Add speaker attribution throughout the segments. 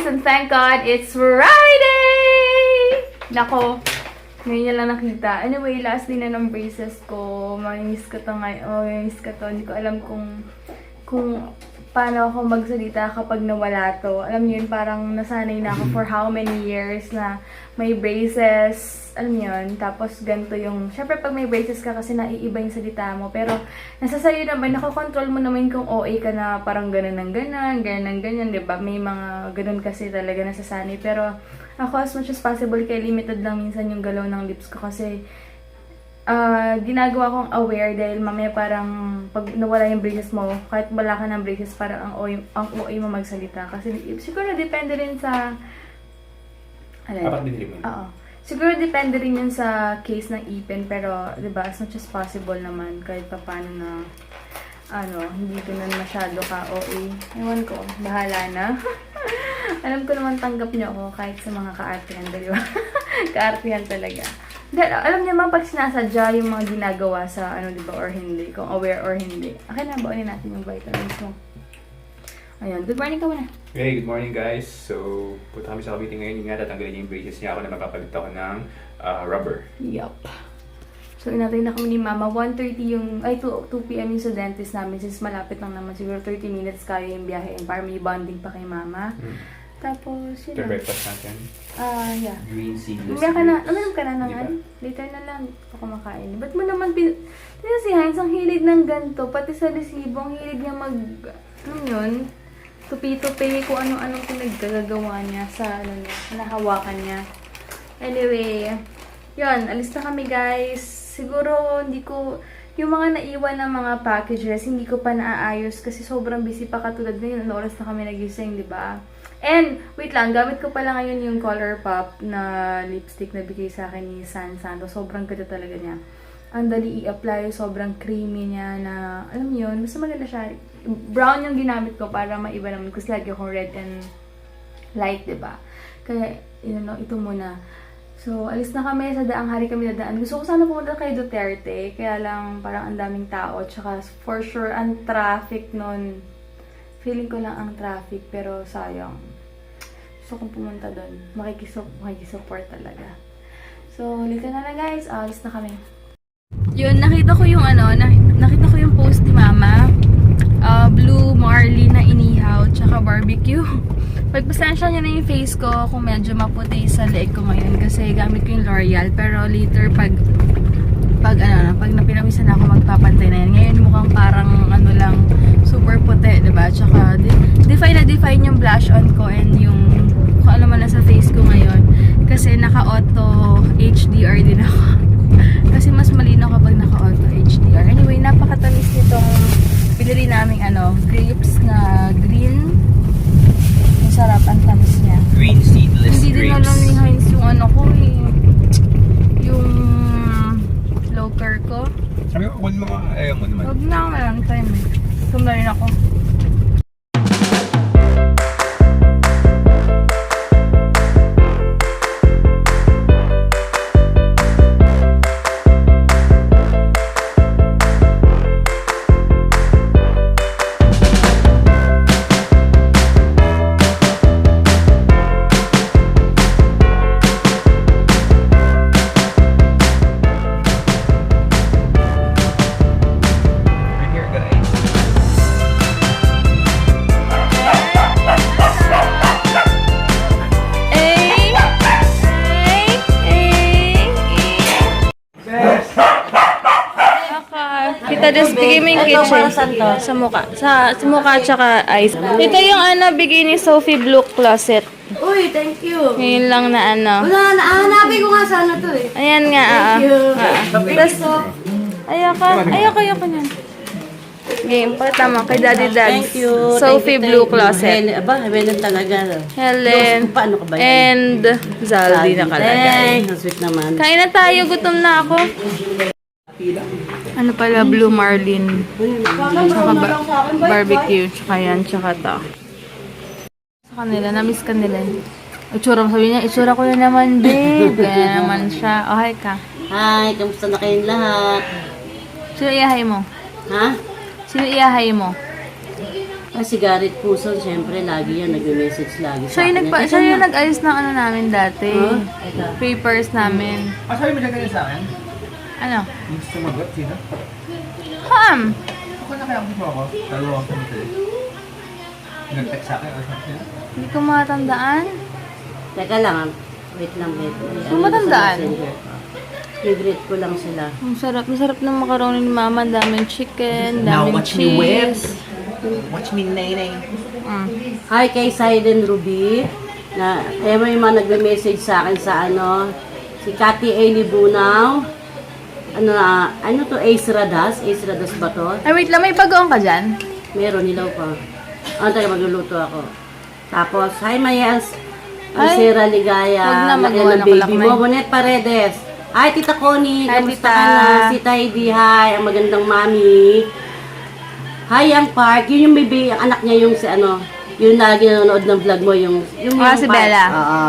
Speaker 1: guys, and thank God it's Friday! Nako, ngayon niya lang nakita. Anyway, last day na ng braces ko. Mamimiss ko to ngayon. Oh, mamimiss ko to. Hindi ko alam kung paano ako magsalita kapag nawala to. Alam niyo yun, parang nasanay na ako for how many years na may braces. Alam niyo yun, tapos ganito yung... Syempre, pag may braces ka kasi naiiba yung salita mo. Pero, nasa sayo naman, nakokontrol mo naman kung OA ka na parang ganun ng ganyan, diba? May mga ganun kasi talaga nasasanay. Pero, ako as much as possible, kaya limited lang minsan yung galaw ng lips ko kasi ginagawa kong aware dahil mamaya parang pag nawala yung braces mo, kahit wala ka ng braces, parang ang OA mo magsalita. Kasi siguro depende rin sa...
Speaker 2: Dapat din mo.
Speaker 1: Oo. Siguro depende rin yun sa case ng ipin, pero 'di ba, as much as possible naman kahit paano na hindi ganun masyado ka OA. Ewan ko, bahala na. Alam ko naman tanggap niyo ako kahit sa mga kaartihan, di ba? Kaartihan talaga. Alam niyo naman pag sinasadya yung mga ginagawa sa di ba, or hindi, kung aware or hindi. Okay na, baunin natin yung vitamins mo. Ayun, good morning ka muna.
Speaker 2: Hey, good morning guys. So, punta kami sa Cavite ngayon. Yung nga, tatanggalin niya yung braces niya ako na mapapalit ako ng rubber.
Speaker 1: Yup. So, inatay na kami ni Mama. 1:30 yung, 2 p.m. yung sa dentist namin. Since malapit lang naman, siguro 30 minutes kaya yung biyahe. Para may bonding pa kay Mama. Tapos, yun
Speaker 2: Ito
Speaker 1: lang.
Speaker 2: breakfast natin.
Speaker 1: Yeah.
Speaker 2: Green seedless.
Speaker 1: Umiyak ka na. Uminom ka na ng
Speaker 2: Di ba?
Speaker 1: Later na lang. Ako kumakain. Ba't mo naman Tignan si Heinz, ang hilig ng ganito. Pati sa resibo, ang hilig niya yun? Tupi-tupi kung ano-anong pinaggagawa niya sa nahawakan niya. Anyway, yun, alis na kami guys. Siguro, yung mga naiwan ng mga packages, hindi ko pa naaayos kasi sobrang busy pa katulad ngayon. Oras na kami nagising, di ba? And, wait lang, gamit ko pala ngayon yung Colourpop na lipstick na bigay sa akin ni San Santos. Sobrang ganda talaga niya. Ang dali i-apply, sobrang creamy niya na, alam mo yun, basta maganda siya. Brown yung ginamit ko para maiba naman kasi lagi akong red and light, diba? Kaya, ito muna. So, alis na kami, sa daang hari kami nadaan. Gusto ko sana pumunta kay Duterte, kaya lang parang ang daming tao, tsaka for sure, ang traffic nun. Feeling ko lang ang traffic, pero sayang. Gusto kong pumunta doon. Makikisupport talaga. So, lito na lang guys. Alis na kami. Yun, nakita ko yung nakita ko yung post ni Mama. Blue Marlin na inihaw, tsaka barbecue. Pagpasensya niya na yung face ko kung medyo maputi sa leeg ko ngayon kasi gamit ko yung L'Oreal. Pero later, pag napinawisan ako, magpapantay na yan. Ngayon mukhang parang lang, super puti, diba? Tsaka, define yung blush on ko and yung kung ano man nasa face ko ngayon. Kasi naka-auto HDR din ako. Kasi mas malinaw kapag naka-auto HDR. Anyway, napakatamis nitong pinili naming grapes na green. Ang sarap, ang tamis niya.
Speaker 2: Green seedless
Speaker 1: Hindi din alam ni Heinz yung yung locker ko.
Speaker 2: Sabi ko, kung mga ayaw mo naman.
Speaker 1: Huwag na ako lang time. Tum na rin ako. Tapos bigay mo yung kitchen sa mukha. Sa mukha tsaka eyes. Ito yung bigay ni Sophie Blue Closet.
Speaker 3: Uy, thank you.
Speaker 1: Ngayon lang na
Speaker 3: Wala, hanapin ko nga sana to eh.
Speaker 1: Ayan nga,
Speaker 3: Thank you.
Speaker 1: Tapos, ayoko niyan. Game, pakita mo kay Daddy Dags.
Speaker 3: Thank you.
Speaker 1: Sophie Blue Closet.
Speaker 3: Helen talaga.
Speaker 1: Helen.
Speaker 3: Paano ka ba yan?
Speaker 1: And Zaldi nakalagay.
Speaker 3: Ang sweet naman.
Speaker 1: Kain na tayo, gutom na ako. Ano pala, Blue Marlin. Tsaka barbecue. Tsaka yan, tsaka to. Sa kanila, na-miss kanila. Itsura mo, sabi niya, itsura ko na naman, babe. Kaya naman siya. Oh, hi ka.
Speaker 3: Hi, kamusta na kayong lahat?
Speaker 1: Sino iyahay mo?
Speaker 3: Ha?
Speaker 1: Sino iyahay mo?
Speaker 3: Ay, si Garrett Puson, syempre, lagi yan, nag-message lagi sa
Speaker 1: Siya yung,
Speaker 3: akin.
Speaker 1: siya yung nag-ayos ng ano namin dati.
Speaker 3: Huh? Ito.
Speaker 1: Papers namin.
Speaker 2: Sabi mo siya ganyan sa akin?
Speaker 1: Ano?
Speaker 2: Yung sumagot, sino?
Speaker 1: Ham!
Speaker 2: Ako na kaya mo ako. Dalawang sa nag-text sa akin or something.
Speaker 1: Hindi ko matandaan.
Speaker 3: Teka lang, wait lang, wait.
Speaker 1: Ano matandaan?
Speaker 3: Favorite ko lang sila.
Speaker 1: Ang sarap. Masarap ng macaroni ni Mama. Daming chicken,
Speaker 2: Now
Speaker 1: daming
Speaker 2: watch me whip.
Speaker 1: cheese.
Speaker 2: Watch me nay-nay.
Speaker 1: Mm.
Speaker 3: Hi kay Silent Ruby. Na, may mga nagme-message sa akin sa ano, si Cathy A. Libunaw. Ano to, Ace Radas? Ace Radas ba to?
Speaker 1: Ay, wait lang. May bagoong ka dyan?
Speaker 3: Meron, nilaw pa. Tayo magluluto ako. Tapos, hi Mayels. Ang
Speaker 1: Ay,
Speaker 3: Sierra Ligaya.
Speaker 1: wag na,
Speaker 3: Laki
Speaker 1: magawa
Speaker 3: ng
Speaker 1: ng
Speaker 3: baby
Speaker 1: kalakmay.
Speaker 3: mo. Monet Paredes. Hi, Tita Connie.
Speaker 1: Hi,
Speaker 3: Kamusta
Speaker 1: Tita.
Speaker 3: ka na? Si Tidy, hi. Ang magandang mami. Hi, Young Park. Yun yung baby, ang anak niya yung si ano, yung lagi nanonood ng vlog mo, yung
Speaker 1: Si
Speaker 3: Park.
Speaker 1: Bella.
Speaker 3: Oo.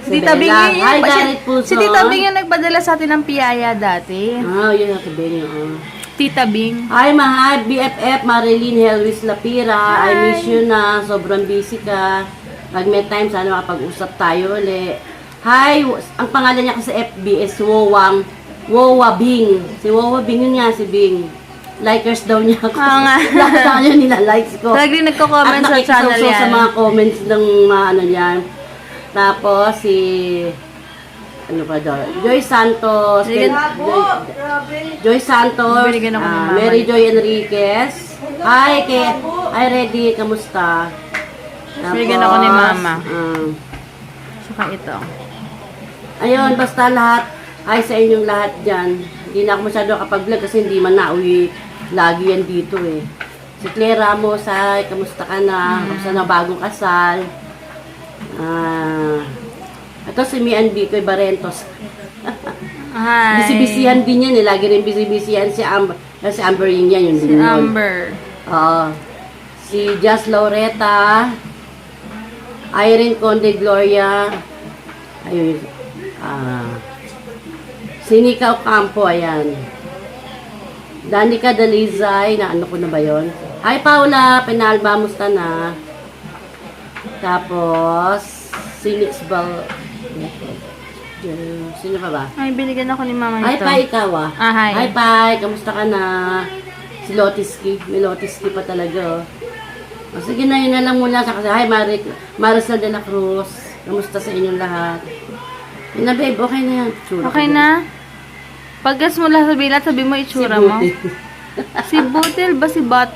Speaker 1: Si Tita Bing
Speaker 3: Bella.
Speaker 1: yun.
Speaker 3: Hi,
Speaker 1: Si,
Speaker 3: Garrett Puso.
Speaker 1: si Tita Bing yung nagpadala sa atin ng piyaya dati.
Speaker 3: Yun ang Bing.
Speaker 1: Tita Bing.
Speaker 3: Hi, mahal, BFF, Marilyn Helvis Lapira.
Speaker 1: Hi.
Speaker 3: I miss you na. Sobrang busy ka. Pag may time, sana makapag-usap tayo ulit. Hi, ang pangalan niya kasi FB is Wowa Bing. Si Wowa Bing, yun nga si Bing. Likers daw niya ako.
Speaker 1: Oo nga.
Speaker 3: Lahat sa kanya nila likes ko.
Speaker 1: Lagi nagko-comment sa channel
Speaker 3: nakikisawsaw
Speaker 1: yan.
Speaker 3: sa mga comments ng mga ano niyan. Tapos si ano pa daw? Joy Santos.
Speaker 1: Sige.
Speaker 3: Joy Santos.
Speaker 1: Binigyan ako ni Mama.
Speaker 3: Mary Joy Enriquez. Hi Reddy, kamusta?
Speaker 1: Binigyan ako ni Mama. Saka ito.
Speaker 3: Ayun, basta lahat. Hi sa inyong lahat dyan. Hindi na ako masyado kapag-vlog kasi hindi man nauwi. Lagi yan dito eh. Si Claire Ramos, hi, kamusta ka na? Kamusta na bagong kasal? Ito si Mian Bicoy Barrentos.
Speaker 1: Hi.
Speaker 3: Bisi-bisihan din yan eh. Lagi rin bisi-bisihan si Amber. Si Amber yun yan. Yung
Speaker 1: Si
Speaker 3: din yun.
Speaker 1: Amber.
Speaker 3: Oo. Si Jazz Loretta. Irene Conde Gloria. Ayun. Si Nika Ocampo, ayan. Danica Dalizay, na ano ko na ba yun? Hi Paula, Penalba, musta na? Tapos, si Nix Bal... Sino pa ba?
Speaker 1: Ay, binigyan ako ni Mama
Speaker 3: Hi
Speaker 1: nito.
Speaker 3: Pai, ikaw ah.
Speaker 1: Hi.
Speaker 3: Hi Pai, kamusta ka na? Si Lotiski, may Lotiski pa talaga oh. Sige na, yun na lang muna. Hi Marisol de la Cruz, kamusta sa inyong lahat? Yun na babe, okay na yan. Tsura
Speaker 1: Okay
Speaker 3: ko
Speaker 1: na? Pagkas mo lang sabi mo itsura mo. Si Butil ba si Bot?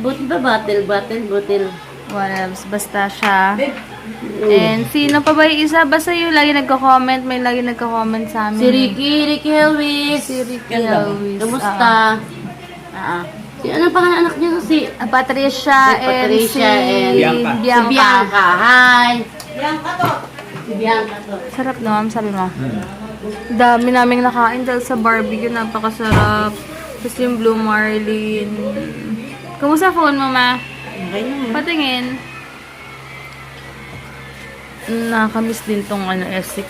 Speaker 3: Butil ba? Butil.
Speaker 1: Well, basta siya. And sino pa ba yung isa? Basta yung lagi nagko-comment. May lagi nagko-comment sa amin.
Speaker 3: Si Ricky Helwis.
Speaker 1: Si Ricky Helwis.
Speaker 3: Kamusta? Si ano pangalan anak niya? Si
Speaker 1: Patricia
Speaker 3: Si Patricia and
Speaker 2: Bianca.
Speaker 3: Si Bianca. Hi. Si Bianca to.
Speaker 1: Sarap no, sabi mo. Dami naming nakain dahil sa barbecue. Napakasarap. Tapos yung Blue Marlin. Kumusta phone mo, ma?
Speaker 3: Okay na.
Speaker 1: Patingin. Nakamiss din tong F6.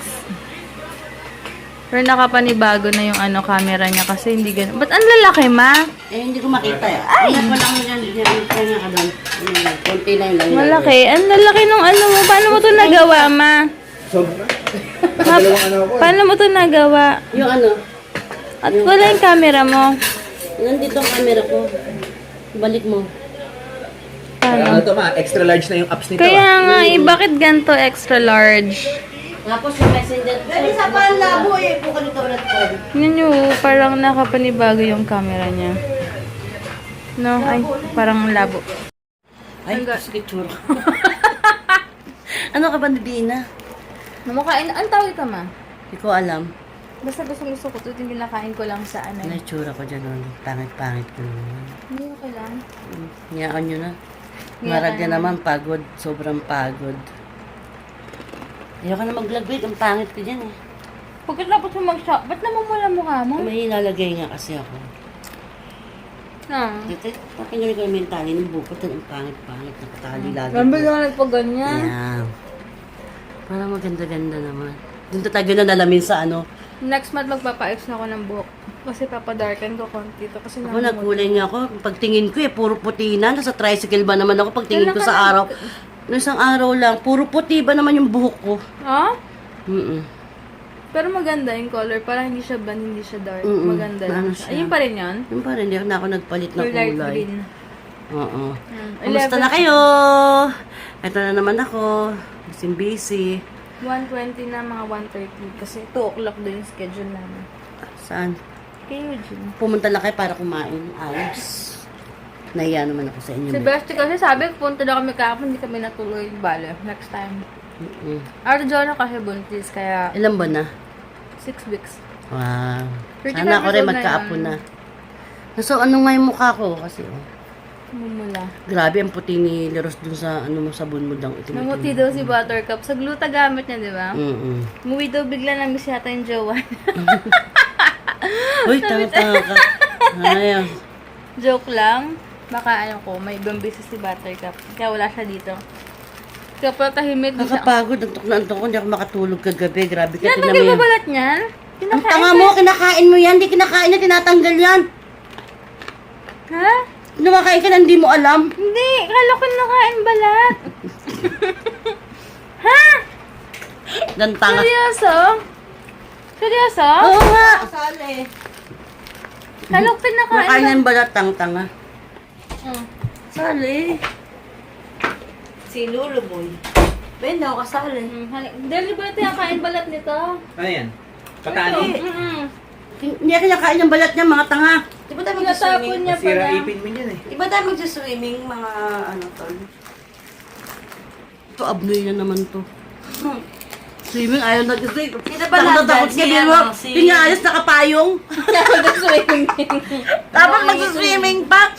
Speaker 1: Pero nakapanibago na yung camera niya kasi hindi ganun. Ba't ang lalaki, ma?
Speaker 3: Hindi ko makita eh. Ay! Wala ko lang yan ka doon. Konti lang lang.
Speaker 1: Malaki. Ang lalaki nung mo. Paano mo to nagawa, ma?
Speaker 2: Sobra.
Speaker 1: Ma, paano mo to nagawa?
Speaker 3: Yung ano?
Speaker 1: At wala yung camera mo.
Speaker 3: Nandito ang camera ko. Balik mo.
Speaker 1: Paano?
Speaker 2: Ito ma, extra large na yung apps nito.
Speaker 1: Kaya nga, bakit ganito extra large?
Speaker 3: Tapos yung messenger. Pwede sa panlabo eh. Buka nito ulit ko.
Speaker 1: Yun yung parang nakapanibago yung camera niya. No? Ay, parang labo.
Speaker 3: Ay, picture. Ano ka ba, Bina?
Speaker 1: Namakain, ang tawag ka, ma?
Speaker 3: Hindi ko alam.
Speaker 1: Basta gusto ko ito, yung kinakain ko lang sa
Speaker 3: Ano yung tsura ko dyan, oh. Pangit-pangit ko naman.
Speaker 1: Hindi okay lang.
Speaker 3: Ngayaan nyo na.
Speaker 1: Ngayaan
Speaker 3: Marag na
Speaker 1: na.
Speaker 3: naman, pagod. Sobrang pagod. Ayoko na mag-vlog, ang pangit ko dyan eh.
Speaker 1: Pagkatapos mo mag-shop, ba't namumula mukha mo?
Speaker 3: May ilalagay nga kasi ako. Dito, pakinggan ko yung tali ng bukot. Ang pangit-pangit. Nakatali lagi.
Speaker 1: Gambi ka nagpaganyan.
Speaker 3: Ayan. Parang maganda-ganda naman. Doon tayo na nalamin sa ano,
Speaker 1: Next month magpapa-ex ako ng buhok. Kasi papadarken ko konti to. Kasi
Speaker 3: Ako nagkulay nga ako. Pagtingin ko puro puti na. Nasa tricycle ba naman ako pagtingin ko sa araw. No, isang araw lang, puro puti ba naman yung buhok ko.
Speaker 1: Ha?
Speaker 3: Mm-mm.
Speaker 1: Pero maganda yung color. Parang hindi siya ban, hindi siya dark.
Speaker 3: Mm-mm.
Speaker 1: Maganda
Speaker 3: Ano
Speaker 1: lang siya.
Speaker 3: siya?
Speaker 1: Ayun pa rin yan?
Speaker 3: Yung pa rin, hindi na ako nagpalit ng
Speaker 1: Or light
Speaker 3: kulay.
Speaker 1: green.
Speaker 3: Oo.
Speaker 1: Mm.
Speaker 3: Kamusta na kayo? Ito na naman ako. Busy.
Speaker 1: 1:20 na, mga 1:30. Kasi 2 o'clock doon yung schedule namin.
Speaker 3: Saan?
Speaker 1: Kay Eugene.
Speaker 3: Pumunta na kayo para kumain. Ayos. Nahiya naman ako sa inyo.
Speaker 1: Si Bestie kasi sabi, punta na kami kahapon, hindi kami natuloy. Bale, next time.
Speaker 3: Mm-mm.
Speaker 1: Ate Jonah kasi buntis, kaya
Speaker 3: Ilan ba na?
Speaker 1: 6 weeks.
Speaker 3: Wow.
Speaker 1: 35
Speaker 3: Sana ako rin
Speaker 1: years old na
Speaker 3: magkaapo
Speaker 1: yun.
Speaker 3: na. So, ano nga yung mukha ko? Kasi,
Speaker 1: Mumula.
Speaker 3: grabe ang puti ni Leros dun sa, ano mo, sabon mo daw. Itim-itim.
Speaker 1: Namuti daw si Buttercup. Sa gluta gamit niya, di ba?
Speaker 3: Mm-mm.
Speaker 1: Umuwi daw bigla na miss yata yung jowa.
Speaker 3: Uy, tanga-tanga ka. Ayaw.
Speaker 1: Joke lang. Baka ano ko, may ibang business si Buttercup. Kaya wala siya dito. Kaya pala tahimik.
Speaker 3: Nakapagod. Antok na antok ko. Hindi ako makatulog kagabi. Grabe ka.
Speaker 1: Yan,
Speaker 3: Tingnan mo yan.
Speaker 1: nagbabalat niyan?
Speaker 3: Ang tanga mo. Kinakain mo yan. Hindi kinakain na. Tinatanggal yan.
Speaker 1: Ha?
Speaker 3: Lumakain ka na. Hindi mo alam.
Speaker 1: Hindi. Kala ko nakain balat. Ha?
Speaker 3: Dan tanga.
Speaker 1: Seryoso? Seryoso?
Speaker 3: Oo nga. Sali.
Speaker 1: Kala ko pinakain
Speaker 3: Nakain
Speaker 1: balat.
Speaker 3: ng balat. Tang-tanga.
Speaker 1: Hmm.
Speaker 3: Sali. Si Lolo Boy. Ben, ako kasali.
Speaker 1: Dali ba ito yung kain balat nito?
Speaker 2: Ano yan? Patani?
Speaker 1: Mm-mm.
Speaker 3: Hindi ako kinakain ng balat niya, mga tanga. Di ba tayo
Speaker 1: Tinatapon
Speaker 3: mag-swimming?
Speaker 1: niya
Speaker 2: Nasira
Speaker 1: pala.
Speaker 2: ipin mo dyan eh.
Speaker 3: Di ba tayo mag-swimming, mga ano tol? Ito, abnoy na naman to. Swimming, ayaw na kasi.
Speaker 4: Sino ba nandyan? Si ano, si-
Speaker 3: Pinaayos nakapayong. Dapat mag-swimming pa.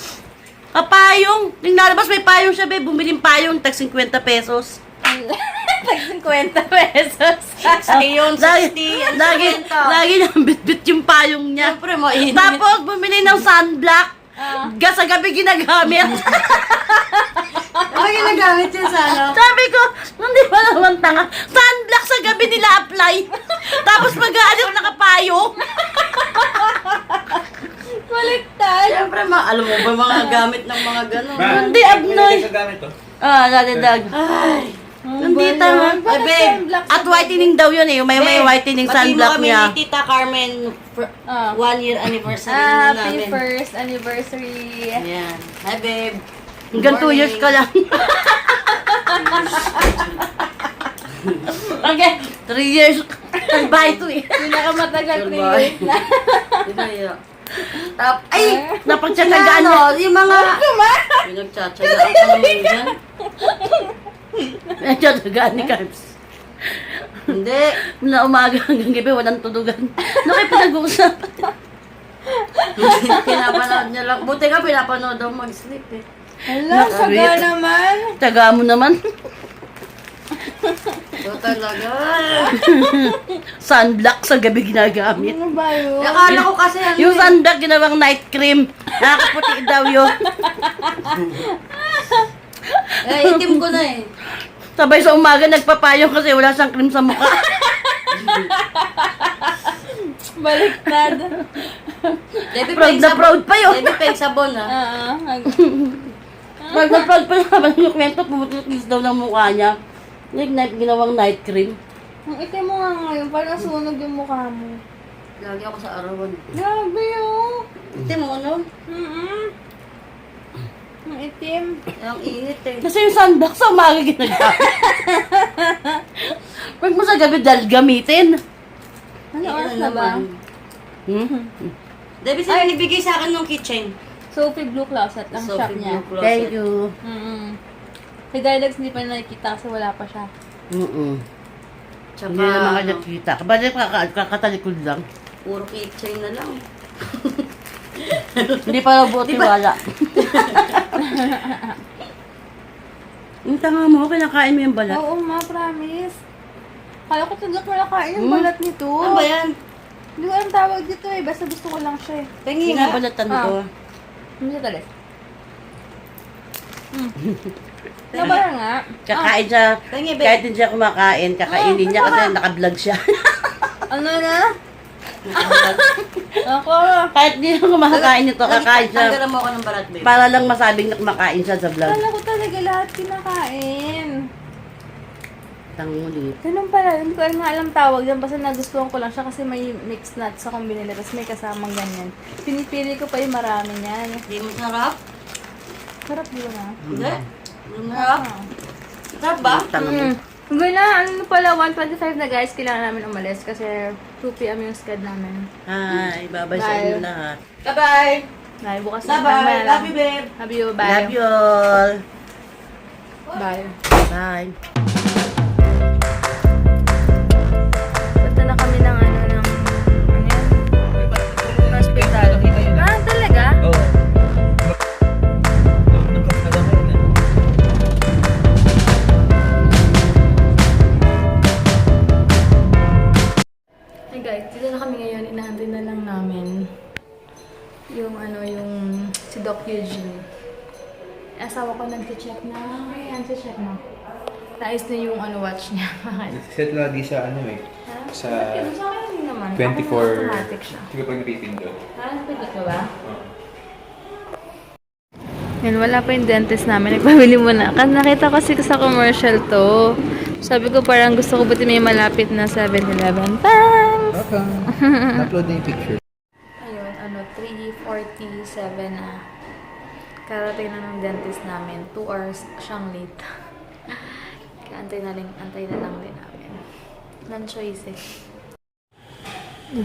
Speaker 3: Kapayong. Yung nalabas may payong siya, be. Bumiling payong, tag 50 pesos.
Speaker 1: Tag 50 pesos.
Speaker 4: Ngayon,
Speaker 3: Lagi,
Speaker 4: 60,
Speaker 3: lagi nang bit-bit yung payong niya.
Speaker 4: Siyempre, mainit.
Speaker 3: Tapos, bumili ng sunblock. Sa gabi ginagamit.
Speaker 4: Ano ginagamit yun sa ano?
Speaker 3: Sabi ko, hindi ba naman tanga? Sunblock sa gabi nila apply. Tapos mag-aalis nakapayong.
Speaker 1: Baliktad.
Speaker 4: Siyempre, alam mo ba mga gamit ng mga gano'n?
Speaker 3: Hindi, abnoy.
Speaker 2: May gamit to.
Speaker 3: Dadadag.
Speaker 4: Ay,
Speaker 3: Hindi tama.
Speaker 4: Ay, babe.
Speaker 3: At whitening daw yun eh. May whitening sunblock
Speaker 4: kami
Speaker 3: niya.
Speaker 4: ni Tita Carmen for
Speaker 1: Ah.
Speaker 4: 1-year anniversary na
Speaker 1: Happy
Speaker 4: namin.
Speaker 1: first anniversary.
Speaker 4: Ayan. Hi, babe.
Speaker 3: Hanggang 2 years ka lang. Okay, 3 years. Bye to eh.
Speaker 1: Pinakamatagal 3
Speaker 4: Goodbye.
Speaker 1: years na.
Speaker 4: Di ba yun? Ay!
Speaker 3: Napagtsatsagaan niya.
Speaker 4: Ano, yung mga... Pinagtsatsagaan ka naman dyan.
Speaker 3: Napagtsatsagaan ni Carbs.
Speaker 4: Hindi.
Speaker 3: Mula umaga hanggang gabi, walang tudugan. Ano kayo pinag-uusapan?
Speaker 4: Pinapanood niya lang. Buti ka pinapanood daw mag-sleep eh.
Speaker 1: Hello, saga naman.
Speaker 3: Tsaga mo naman.
Speaker 4: Ito talaga.
Speaker 3: Sunblock sa gabi ginagamit.
Speaker 1: Ano ba yun?
Speaker 4: Akala ko kasi ano
Speaker 3: Yung sunblock ginawang night cream. Nakakaputi daw yun.
Speaker 4: itim ko na eh.
Speaker 3: Sabay sa umaga nagpapayong kasi wala siyang cream sa mukha.
Speaker 1: Baliktad.
Speaker 4: Debbie
Speaker 3: Proud na proud pa yun.
Speaker 4: Debbie peng sabon ah.
Speaker 3: Pag proud pa naman yung kwento, pumutulis daw ng mukha niya. Ginawang night cream.
Speaker 1: Ang itim mo nga ngayon, parang sunog yung mukha mo.
Speaker 4: Lagi ako sa arawan.
Speaker 1: Grabe oh.
Speaker 4: Itim mo no?
Speaker 1: Ang itim.
Speaker 4: Ang init eh.
Speaker 3: Kasi yung sunblock sa umaga ginagamit. Pag mo sa gabi dahil gamitin.
Speaker 1: Ano oras na ba?
Speaker 4: Debbie, sino nibigay sa akin ng kitchen?
Speaker 1: Sophie Blue Closet ang shop
Speaker 4: Sophie
Speaker 1: niya.
Speaker 4: Blue Closet.
Speaker 3: Thank you.
Speaker 1: Si Dilex hindi pa nakikita kasi wala pa siya.
Speaker 4: Tsaka,
Speaker 3: Hindi naman ka
Speaker 4: ano,
Speaker 3: nakikita. Kabalik kakatalikod lang.
Speaker 4: puro kitchen na lang.
Speaker 3: Hindi pa nabuti wala. Yung tanga mo, kinakain mo yung balat.
Speaker 1: Oo ma, promise. Kala ko talaga malakain yung balat nito.
Speaker 4: Ano ba yan?
Speaker 1: Hindi ko alam tawag dito eh. Basta gusto ko lang siya eh.
Speaker 4: Pengi
Speaker 3: Hindi
Speaker 4: nga.
Speaker 3: nga balatan ko.
Speaker 1: Ano siya Dilex? Nabara nga.
Speaker 3: Kakain siya.
Speaker 4: Pengi,
Speaker 3: Kahit
Speaker 4: babe.
Speaker 3: hindi siya kumakain, kakainin niya kasi naka-vlog siya.
Speaker 1: Ano na? Ako!
Speaker 3: Kahit di ako kumakain nito, kakain siya.
Speaker 4: Tanggalan mo ako ng balat, babe.
Speaker 3: Para lang masabing na kumakain siya sa vlog.
Speaker 1: Kala ko talaga lahat kinakain.
Speaker 3: Tangulit.
Speaker 1: Ganun pala, hindi ko nga alam tawag dyan. Basta nagustuhan ko lang siya kasi may mixed nuts akong binili. Tapos may kasamang ganyan. Pinipili ko pa yung marami niyan.
Speaker 4: Hindi mo sarap?
Speaker 1: Sarap yun ah.
Speaker 4: Hindi. Sarap? Sarap ba?
Speaker 3: Tangulit.
Speaker 1: Hanggang na, ano pala, 1:25 na guys. Kailangan namin umalis kasi 2 p.m. yung schedule namin.
Speaker 3: Hi, babay sa
Speaker 1: Bye.
Speaker 3: inyo lahat.
Speaker 4: Bye-bye!
Speaker 1: Dahil bukas na
Speaker 4: Bye-bye! Love you, babe!
Speaker 1: Love you, bye.
Speaker 3: Love you all.
Speaker 1: Bye.
Speaker 3: Bye.
Speaker 1: Punta na kami ng ano yan? Hospital. Ah, talaga?
Speaker 2: Oo.
Speaker 1: Hey guys, dito na kami ngayon. Inaantay na lang namin yung si Doc Eugene. Asawa ko nag-check na. Ayan, check na. Naayos na yung watch niya.
Speaker 2: Set lagi sa ano eh.
Speaker 1: Ha?
Speaker 2: Sa
Speaker 1: Bakit? Sa akin din naman.
Speaker 2: 24.
Speaker 1: Ako automatic siya.
Speaker 2: Hindi ko pa napipindot.
Speaker 1: Ha? Napindot ka ba? Yan, wala pa yung dentist namin. Nagpabili muna. Kasi nakita ko kasi sa commercial to. Sabi ko parang gusto ko buti may malapit na 7-Eleven. Thanks!
Speaker 2: Okay. Upload na yung picture.
Speaker 1: Ayun, 3:47 na. Karating na ng dentist namin. 2 hours siyang late. Kaya antay na lang din namin. Non-choice eh.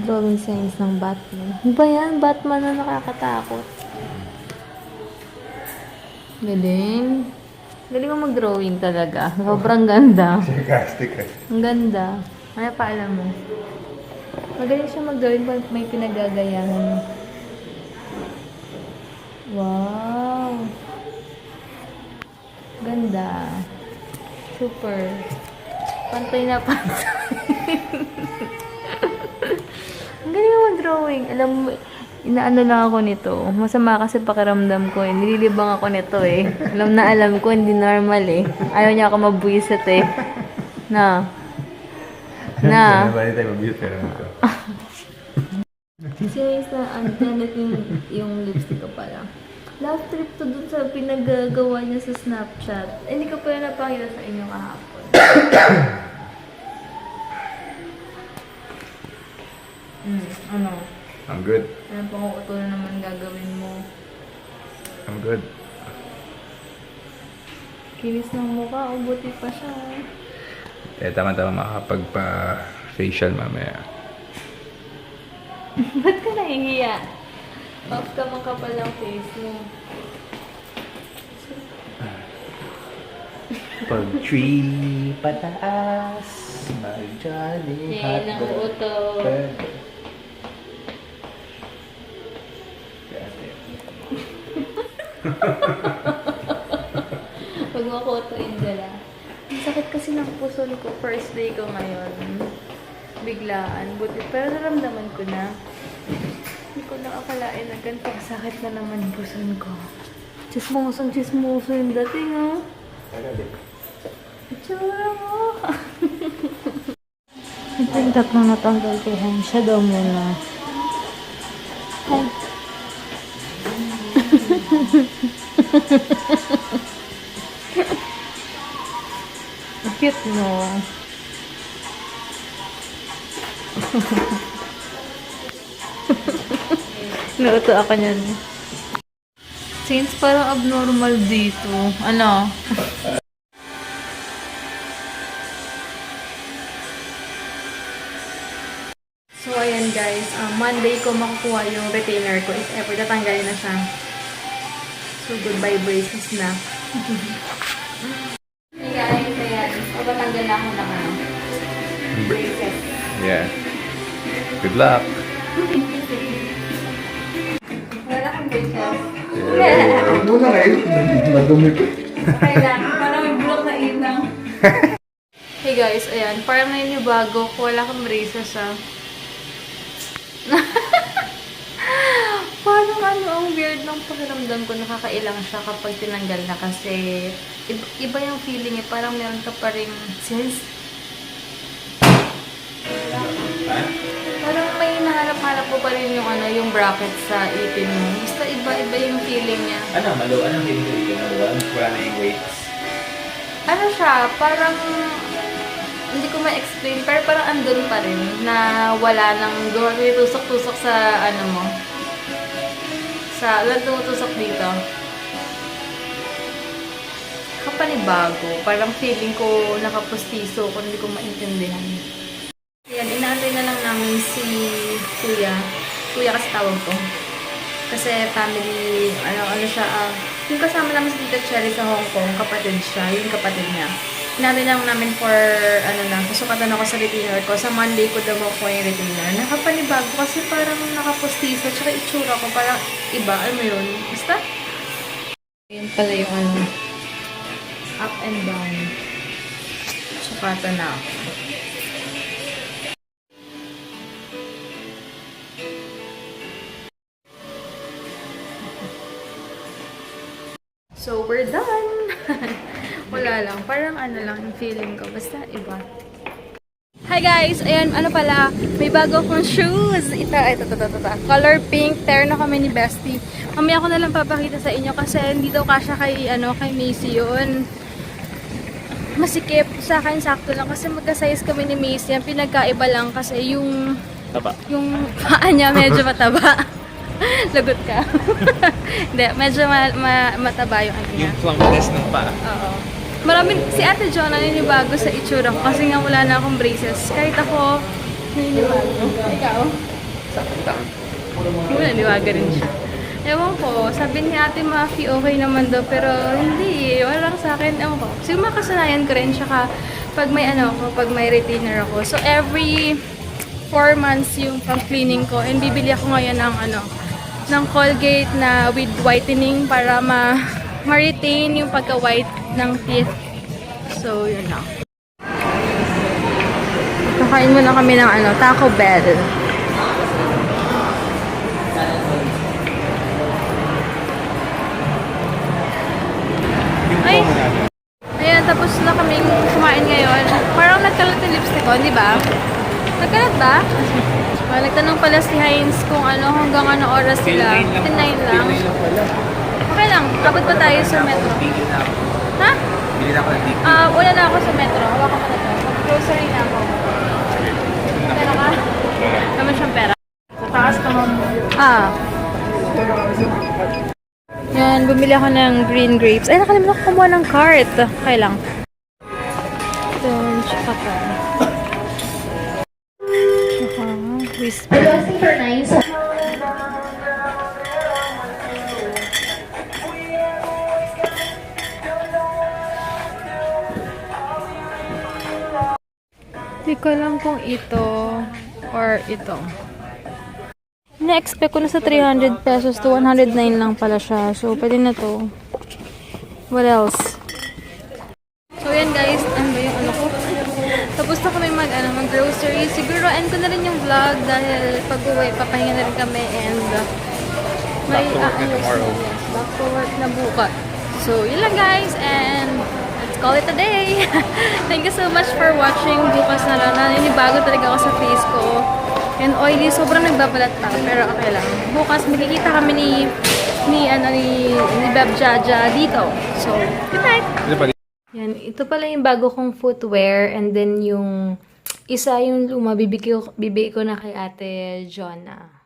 Speaker 1: Drawing signs ng Batman. Ano ba yan? Batman na nakakatakot. Galing. Galing mo mag-drawing talaga. Sobrang ganda.
Speaker 2: Sarcastic eh.
Speaker 1: Ang ganda. Ano pa alam mo? Magaling siya mag-drawing pag may pinagagayahan. Wow! Ganda. Super. Pantay na pantay. Ang galing mo mag-drawing. Alam mo, inaano lang ako nito. Masama kasi pakiramdam ko eh. Nililibang ako nito eh. Alam ko, hindi normal eh. Ayaw niya ako mabwisit eh. Na.
Speaker 2: Bali tayo mag-mute pero ito.
Speaker 1: Serious na, antanet yung lipstick ko pala. Love trip to dun sa pinagagawa niya sa Snapchat. Eh, hindi ko pa yung napakita sa inyo kahapon. Ano?
Speaker 2: I'm good.
Speaker 1: Anong pangukuto na naman gagawin mo?
Speaker 2: I'm good.
Speaker 1: Kinis ng mukha, o buti pa siya.
Speaker 2: Eh, tama-tama makakapagpa-facial mamaya.
Speaker 1: Ba't ka nahihiya? Off ka man kapal ng face mo.
Speaker 2: Pag tree pataas, mag-jolly
Speaker 1: Eh, nakuuto. Pag makutuin dala. Ang sakit kasi ng puson ko. First day ko ngayon. Biglaan. Buti. Pero naramdaman ko na. Hindi ko na akalain na ganito sakit na naman yung puson ko. Chismoso yung dating, oh. Itsura mo. Ito yung tatlong natanggal kay Han. Siya daw muna. Hi. Cute, no? Nauto ako niyan. Since parang abnormal dito. Ano? So, ayan guys. Monday ko makukuha yung retainer ko. If ever, tatanggalin na siya. So, goodbye braces na. Hey guys, ayan. Pabatanggal na ako ng braces.
Speaker 2: Yeah. Good luck.
Speaker 1: Wala akong braces.
Speaker 2: Huwag mo na ngayon. Madumi ko.
Speaker 1: Okay lang. Parang may bulok na inang. Hey guys, ayan. Parang ngayon yung bago ko. Wala akong braces ah. Parang ang weird ng pakiramdam ko. Nakakailang siya kapag tinanggal na kasi iba yung feeling eh. Parang meron ka pa rin sense. Parang may hinahanap-hanap ko pa rin yung yung bracket sa ipin mo. Basta iba-iba yung feeling niya.
Speaker 2: Anong feeling ko dito? Wala na yung weights.
Speaker 1: Ano siya, parang hindi ko ma-explain, pero parang andun pa rin na wala nang tusok-tusok sa mo. Walang tumutusok dito. Kapanibago. Parang feeling ko nakapustiso kung hindi ko maintindihan. Ayan, inaantay na lang namin si Kuya. Kuya kasi tawag ko. Kasi family, ano siya, yung kasama namin si Tita Cherry sa Hong Kong, kapatid siya, yung kapatid niya. Inaantay lang namin for, pasukatan ako sa retainer ko. Sa Monday ko daw ako yung retainer. Nakapanibago kasi parang nakapustiso, tsaka itsura ko, parang iba, alam mo yun? Basta? Ayan pala yung up and down. Sukatan na ako. So, we're done! Wala lang. Parang lang yung feeling ko. Basta iba. Hi guys! Ayan, pala. May bago akong shoes. Ito. Color pink. Terno kami ni Bestie. Mamaya ko na lang papakita sa inyo kasi hindi daw kasya kay Macy yun. Masikip. Sa akin, sakto lang. Kasi magka-size kami ni Macy. Ang pinagkaiba lang kasi yung paa niya medyo mataba. Lagot ka. Hindi, medyo mataba yung niya.
Speaker 2: Yung plumpness ng paa.
Speaker 1: Oo. Si Ate Jo naninibago sa itsura ko kasi nga wala na akong braces. Kahit ako, naninibago. Ikaw?
Speaker 2: Sakit.
Speaker 1: Naninibago rin siya. Ewan ko, sabi ni Ate Mafi okay naman daw, pero hindi, walang sa akin, ewan ko. Siguro makasanayan ko rin, tsaka pag may pag may retainer ako. So every 4 months yung pang-cleaning ko, and bibili ako ngayon ng Colgate na with whitening para ma-retain yung pagka-white ng teeth. So, yun lang. Kakain muna kami ng Taco Bell. Ay! Ayan, tapos na kaming kumain ngayon. Parang nagkalat yung lipstick ko, di ba? Nagkalat ba? Nagtanong pala si Heinz kung hanggang oras sila. 9 lang. Okay lang, abot pa tayo sa metro. Ha?
Speaker 2: Bili na ako ng ticket.
Speaker 1: Wala na ako sa metro. Hawakan ko na ito. Grocery na ako. Pera ka? Naman siyang pera. Sa taas ka mo. Yan, bumili ako ng green grapes. Ay, nakalimutan ko kumuha ng cart. Okay lang. Ito, tsaka to. Whisper.
Speaker 5: Super nice.
Speaker 1: Hindi ko alam kung ito or ito. Na-expect ko na sa 300 pesos to 109 lang pala siya. So, pwede na to. What else? So, yan guys. Ano ba yung ko? Tapos na kami mag-grocery. Siguro, end ko na rin yung vlog dahil pag-uwi, papahinga na rin kami and
Speaker 2: Back to work na tomorrow.
Speaker 1: Yes, back to work na bukas. So, yun lang guys and let's call it a day. Thank you so much for watching. Bukas na lang. Naninibago talaga ako sa face ko. And oily, sobrang nagbabalat pa, pero okay lang. Bukas makikita kami ni Beb Jaja dito. So, good night! Yan, ito pala yung bago kong footwear and then yung isa yung luma, bibigay ko na kay Ate Jonna.